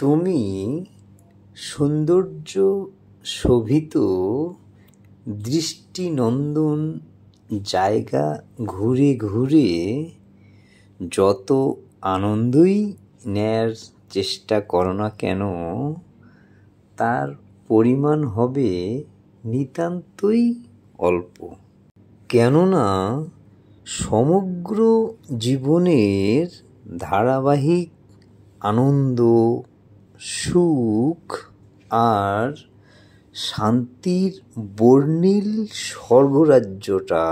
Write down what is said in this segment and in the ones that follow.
তুমি সৌন্দর্য শোভিত দৃষ্টিনন্দন জায়গা ঘুরে ঘুরে যত আনন্দই নেয়ার চেষ্টা করো না কেন, তার পরিমাণ হবে নিতান্তই অল্প। কেননা সমগ্র জীবনের ধারাবাহিক আনন্দ, সুখ আর শান্তির বর্ণিল স্বর্গরাজ্যটা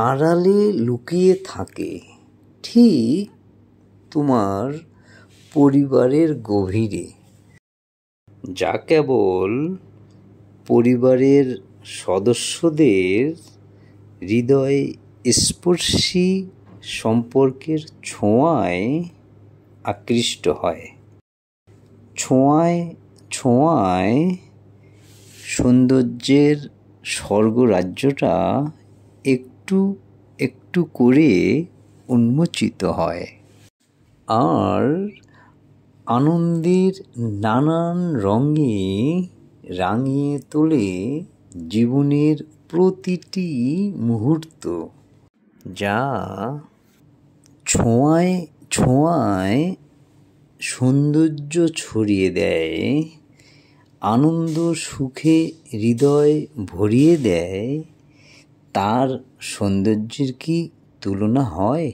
আড়ালে লুকিয়ে থাকে ঠিক তোমার পরিবারের গভীরে, যা কেবল পরিবারের সদস্যদের হৃদয় স্পর্শী সম্পর্কের ছোঁয়ায় আকৃষ্ট হয়। ছোঁয়ায় ছোঁয়ায় সৌন্দর্যের স্বর্গরাজ্যটা একটু একটু করে উন্মোচিত হয় আর আনন্দের নানান রঙে রাঙিয়ে তোলে জীবনের প্রতিটি মুহূর্ত, যা ছোঁয়ায় ছোঁয়ায় সৌন্দর্য ছড়িয়ে দেয়, আনন্দ সুখে হৃদয় ভরিয়ে দেয়। তার সৌন্দর্যের কি তুলনা হয়?